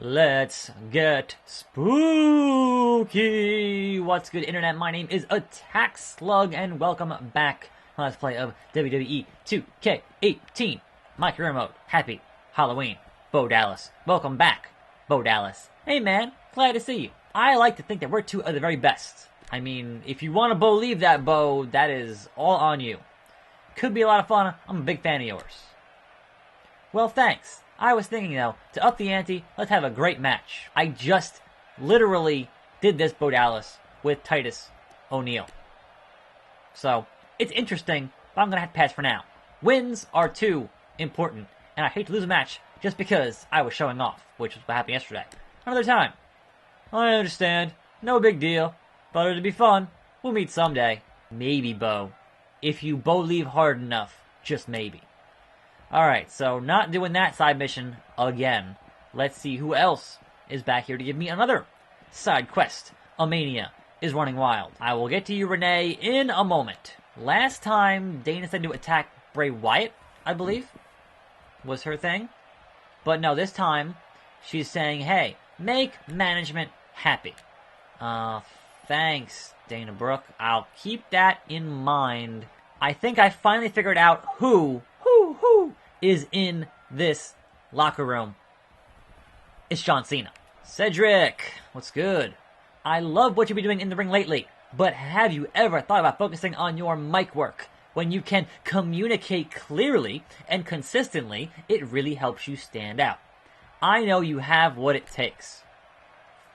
Let's get spooky! What's good, Internet? My name is Attack Slug, and welcome back to Let's Play of WWE 2K18. My career mode. Happy Halloween. Bo Dallas. Welcome back, Bo Dallas. Hey man, glad to see you. I like to think that we're two of the very best. I mean, if you want to believe that, Bo, that is all on you. Could be a lot of fun. I'm a big fan of yours. Well, thanks. I was thinking, though, to up the ante, let's have a great match. I just literally did this, Bo Dallas, with Titus O'Neil. So, it's interesting, but I'm going to have to pass for now. Wins are too important, and I hate to lose a match just because I was showing off, which was what happened yesterday. Another time. I understand. No big deal. But it'll be fun. We'll meet someday. Maybe, Bo. If you believe hard enough. Just maybe. Alright, so not doing that side mission again. Let's see who else is back here to give me another side quest. Mania is running wild. I will get to you, Renee, in a moment. Last time, Dana said to attack Bray Wyatt, I believe, was her thing. But no, this time, she's saying, hey, make management happy. Thanks, Dana Brooke. I'll keep that in mind. I think I finally figured out who is in this locker room. It's John Cena. Cedric, what's good? I love what you've been doing in the ring lately, but have you ever thought about focusing on your mic work? When you can communicate clearly and consistently, it really helps you stand out. I know you have what it takes.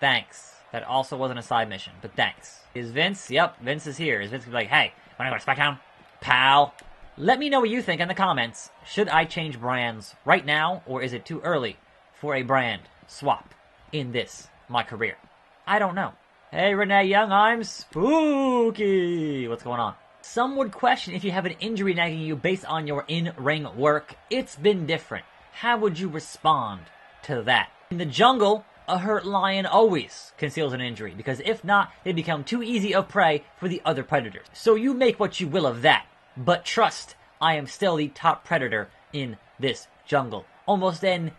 Thanks. That also wasn't a side mission, but thanks. Is Vince? Yep, Vince is here. Is Vince gonna be like, hey, wanna go to SmackDown? Pal? Let me know what you think in the comments. Should I change brands right now, or is it too early for a brand swap in this, my career? I don't know. Hey, Renee Young, I'm spooky. What's going on? Some would question if you have an injury nagging you based on your in-ring work. It's been different. How would you respond to that? In the jungle, a hurt lion always conceals an injury, because if not, they become too easy of prey for the other predators. So you make what you will of that. But trust, I am still the top predator in this jungle. Almost an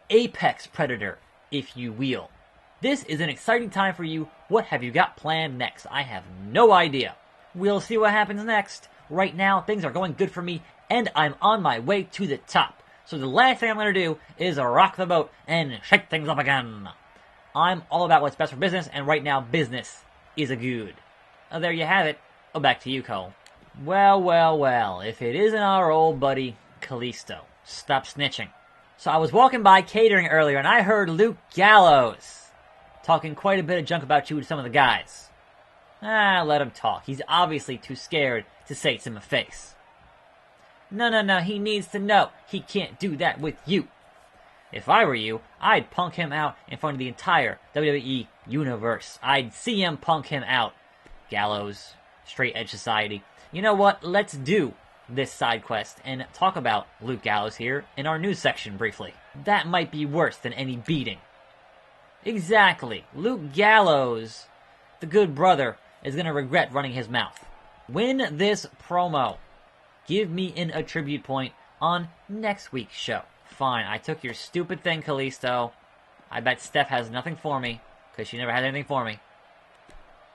apex predator, if you will. This is an exciting time for you. What have you got planned next? I have no idea. We'll see what happens next. Right now, things are going good for me, and I'm on my way to the top. So the last thing I'm going to do is rock the boat and shake things up again. I'm all about what's best for business, and right now, business is a good. There you have it. Back to you, Cole. Well, if it isn't our old buddy, Kalisto. Stop snitching. So I was walking by catering earlier, and I heard Luke Gallows talking quite a bit of junk about you to some of the guys. Let him talk. He's obviously too scared to say it to my face. No, he needs to know. He can't do that with you. If I were you, I'd punk him out in front of the entire WWE universe. I'd CM Punk him out. Gallows, Straight Edge Society. You know what? Let's do this side quest and talk about Luke Gallows here in our news section briefly. That might be worse than any beating. Exactly. Luke Gallows, the good brother, is going to regret running his mouth. Win this promo. Give me an attribute point on next week's show. Fine, I took your stupid thing, Kalisto. I bet Steph has nothing for me, because she never had anything for me.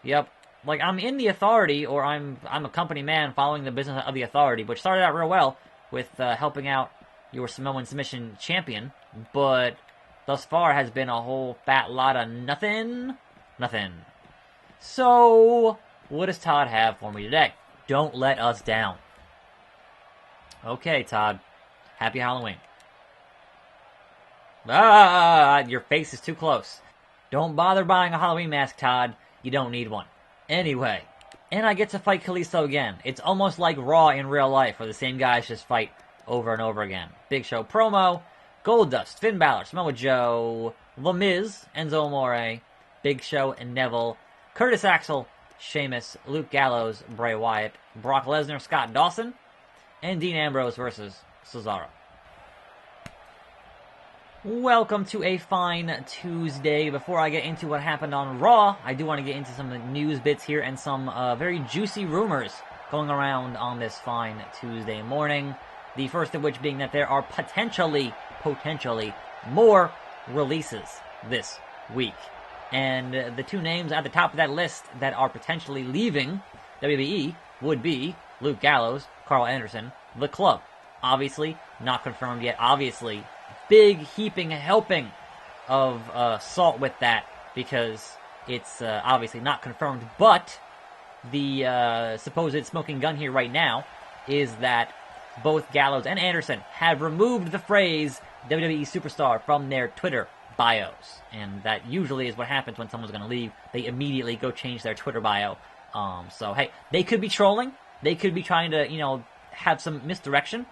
Yep. Like, I'm in the Authority, or I'm a company man following the business of the Authority, which started out real well with helping out your Samoan Submission champion, but thus far has been a whole fat lot of nothing. So, what does Todd have for me today? Don't let us down. Okay, Todd. Happy Halloween. Your face is too close. Don't bother buying a Halloween mask, Todd. You don't need one. Anyway, and I get to fight Kalisto again. It's almost like Raw in real life, where the same guys just fight over and over again. Big Show promo, Goldust, Finn Balor, Samoa Joe, The Miz, Enzo Amore, Big Show and Neville, Curtis Axel, Sheamus, Luke Gallows, Bray Wyatt, Brock Lesnar, Scott Dawson, and Dean Ambrose versus Cesaro. Welcome to a fine Tuesday. Before I get into what happened on Raw, I do want to get into some news bits here and some very juicy rumors going around on this fine Tuesday morning. The first of which being that there are potentially more releases this week. And the two names at the top of that list that are potentially leaving WWE would be Luke Gallows, Carl Anderson, The Club. Obviously, not confirmed yet. Obviously, big heaping helping of salt with that because it's obviously not confirmed. But the supposed smoking gun here right now is that both Gallows and Anderson have removed the phrase WWE Superstar from their Twitter bios. And that usually is what happens when someone's going to leave. They immediately go change their Twitter bio. So, hey, they could be trolling. They could be trying to, have some misdirection.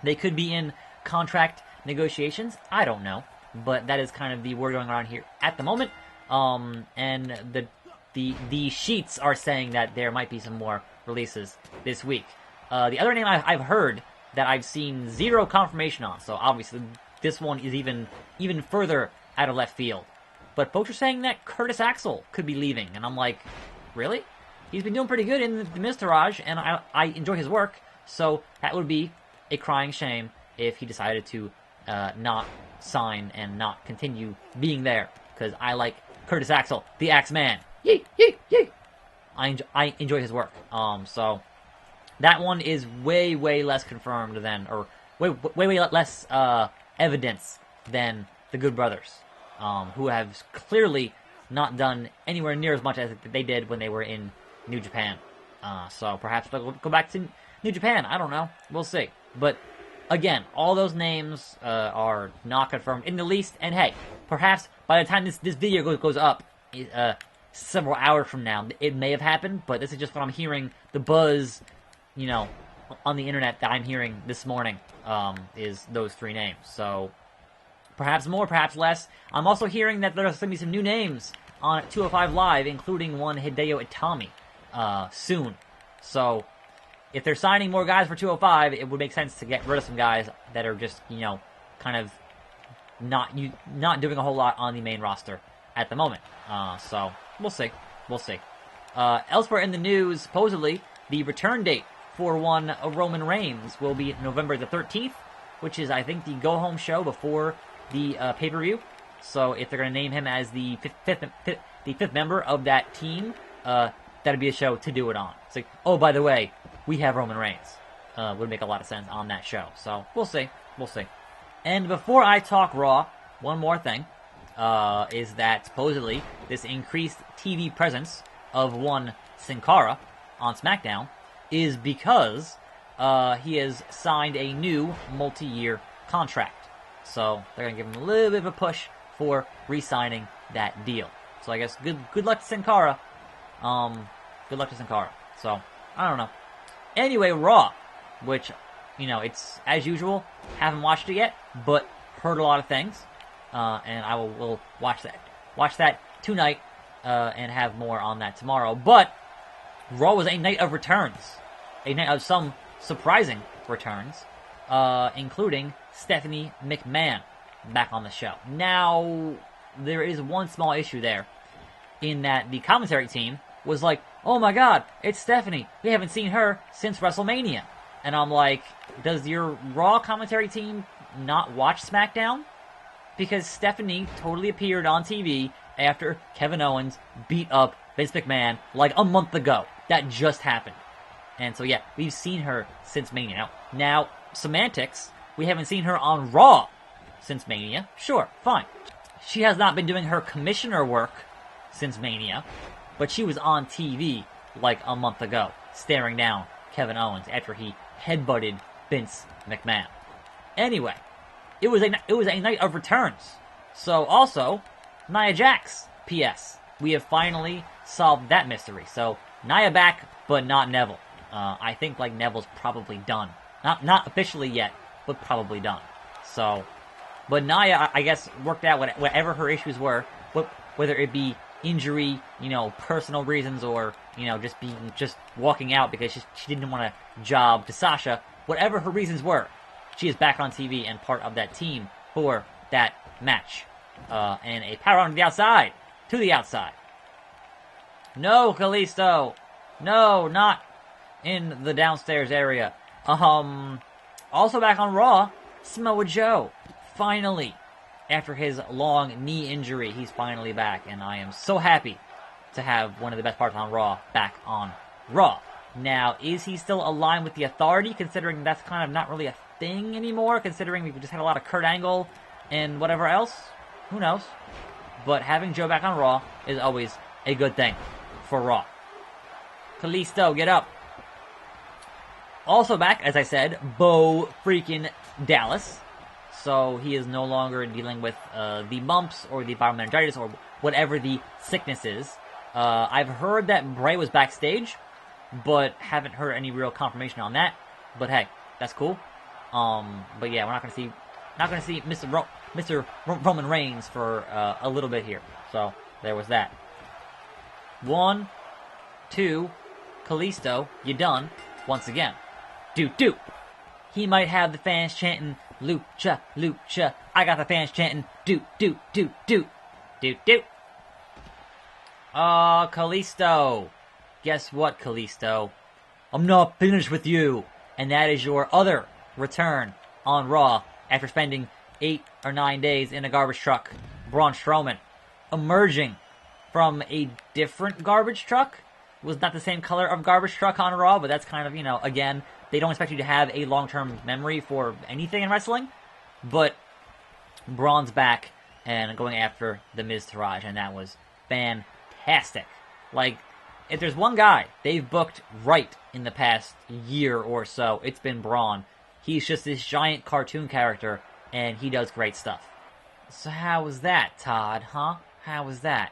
They could be in contract negotiations. I don't know. But that is kind of the word going around here at the moment. And the sheets are saying that there might be some more releases this week. The other name I've heard that I've seen zero confirmation on, so obviously this one is even further out of left field. But folks are saying that Curtis Axel could be leaving, and I'm like, really? He's been doing pretty good in the Miztourage, and I enjoy his work, so that would be a crying shame if he decided to not sign and not continue being there, because I like Curtis Axel, the Axeman. Yee, yee, yee. I enjoy his work. So that one is way less confirmed than, or way less evidence than the Good Brothers, who have clearly not done anywhere near as much as they did when they were in New Japan. So perhaps they'll go back to New Japan. I don't know. We'll see. But again, all those names are not confirmed in the least. And hey, perhaps by the time this video goes up, several hours from now, it may have happened. But this is just what I'm hearing. The buzz, on the internet that I'm hearing this morning is those three names. So perhaps more, perhaps less. I'm also hearing that there's going to be some new names on 205 Live, including one Hideo Itami soon. So if they're signing more guys for 205, it would make sense to get rid of some guys that are just, kind of not doing a whole lot on the main roster at the moment. So we'll see. We'll see. Elsewhere in the news, supposedly, the return date for one Roman Reigns will be November the 13th, which is, I think, the go-home show before the pay-per-view. So if they're going to name him as the fifth member of that team, that'd be a show to do it on. It's like, oh, by the way, we have Roman Reigns. Would make a lot of sense on that show. So we'll see. We'll see. And before I talk Raw, one more thing is that supposedly this increased TV presence of one Sin Cara on SmackDown is because he has signed a new multi-year contract. So they're going to give him a little bit of a push for re-signing that deal. So I guess good luck to Sin Cara. Good luck to Sin Cara. So, I don't know. Anyway, Raw, which, it's, as usual, haven't watched it yet, but heard a lot of things. And I will watch that. Watch that tonight, and have more on that tomorrow. But Raw was a night of returns. A night of some surprising returns, including Stephanie McMahon back on the show. Now, there is one small issue there, in that the commentary team was like, oh my god, it's Stephanie. We haven't seen her since WrestleMania. And I'm like, does your Raw commentary team not watch SmackDown? Because Stephanie totally appeared on TV after Kevin Owens beat up Vince McMahon like a month ago. That just happened. And so yeah, we've seen her since Mania. Now, semantics, we haven't seen her on Raw since Mania. Sure, fine. She has not been doing her commissioner work since Mania, but she was on TV like a month ago, staring down Kevin Owens after he headbutted Vince McMahon. Anyway, it was a night of returns. So also, Nia Jax, P.S. We have finally solved that mystery. So, Nia back, but not Neville. I think Neville's probably done. Not officially yet, but probably done. So, but Nia, I guess, worked out whatever her issues were, whether it be injury, personal reasons, or, just walking out because she didn't want to job to Sasha. Whatever her reasons were, she is back on TV and part of that team for that match. And a power on to the outside. No, Kalisto. No, not in the downstairs area. Also back on Raw, Samoa Joe finally After his long knee injury, he's finally back, and I am so happy to have one of the best parts on Raw back on Raw. Now, is he still aligned with the Authority, considering that's kind of not really a thing anymore, considering we've just had a lot of Kurt Angle and whatever else? Who knows? But having Joe back on Raw is always a good thing for Raw. Kalisto, get up. Also back, as I said, Bo freaking Dallas. So he is no longer dealing with the bumps or the fibromyalgia or whatever the sickness is. I've heard that Bray was backstage, but haven't heard any real confirmation on that. But hey, that's cool. But yeah, we're not gonna see Mr. Roman Reigns for a little bit here. So there was that. 1, 2, Kalisto, you done once again. Do. He might have the fans chanting Lucha, Lucha. I got the fans chanting do. Kalisto. Guess what, Kalisto? I'm not finished with you. And that is your other return on Raw after spending 8 or 9 days in a garbage truck. Braun Strowman emerging from a different garbage truck. Was not the same color of garbage truck on Raw, but that's kind of, again, they don't expect you to have a long-term memory for anything in wrestling. But Braun's back and going after the Miz Taraj, and that was fantastic. Like, if there's one guy they've booked right in the past year or so, it's been Braun. He's just this giant cartoon character, and he does great stuff. So how was that, Todd, huh? How was that?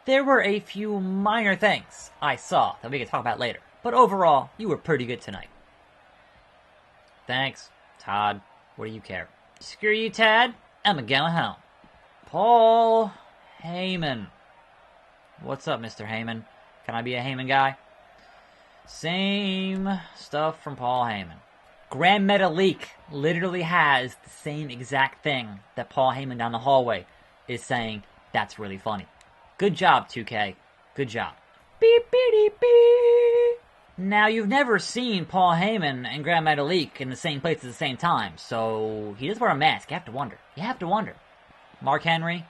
There were a few minor things I saw that we can talk about later. But overall, you were pretty good tonight. Thanks, Todd. What do you care? Screw you, Tad. I'm going home. Paul Heyman. What's up, Mr. Heyman? Can I be a Heyman guy? Same stuff from Paul Heyman. Grand Metalik literally has the same exact thing that Paul Heyman down the hallway is saying. That's really funny. Good job, 2K. Good job. Beep, beep, beep. Now, you've never seen Paul Heyman and Grand Metalik in the same place at the same time, so he does wear a mask. You have to wonder. You have to wonder. Mark Henry,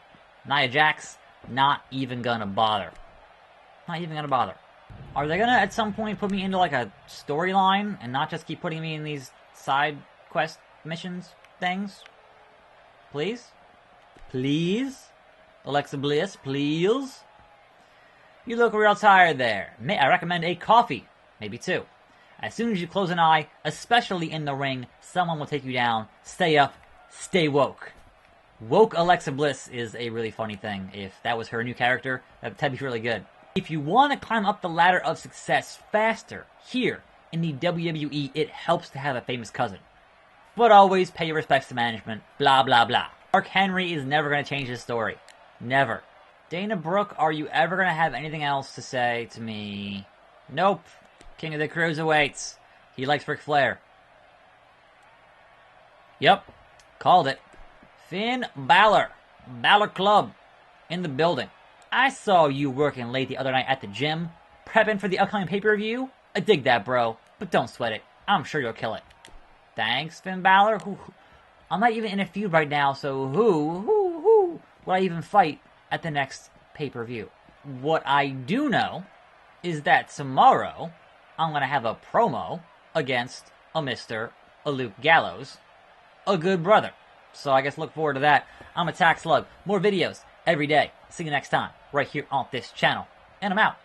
Nia Jax, not even gonna bother. Not even gonna bother. Are they gonna, at some point, put me into, like, a storyline and not just keep putting me in these side quest missions things? Please? Please? Alexa Bliss, please? You look real tired there. I recommend a coffee. Maybe 2. As soon as you close an eye, especially in the ring, someone will take you down. Stay up. Stay woke. Woke Alexa Bliss is a really funny thing. If that was her new character, that'd be really good. If you want to climb up the ladder of success faster, here in the WWE, it helps to have a famous cousin. But always pay your respects to management. Blah, blah, blah. Mark Henry is never going to change his story. Never. Dana Brooke, are you ever going to have anything else to say to me? Nope. King of the Cruiserweights. He likes Ric Flair. Yep. Called it. Finn Balor. Balor Club. In the building. I saw you working late the other night at the gym. Prepping for the upcoming pay-per-view. I dig that, bro. But don't sweat it. I'm sure you'll kill it. Thanks, Finn Balor. I'm not even in a feud right now, so who will I even fight at the next pay-per-view? What I do know is that tomorrow I'm going to have a promo against a Luke Gallows, a good brother. So I guess look forward to that. I'm Attack Slug. More videos every day. See you next time, right here on this channel. And I'm out.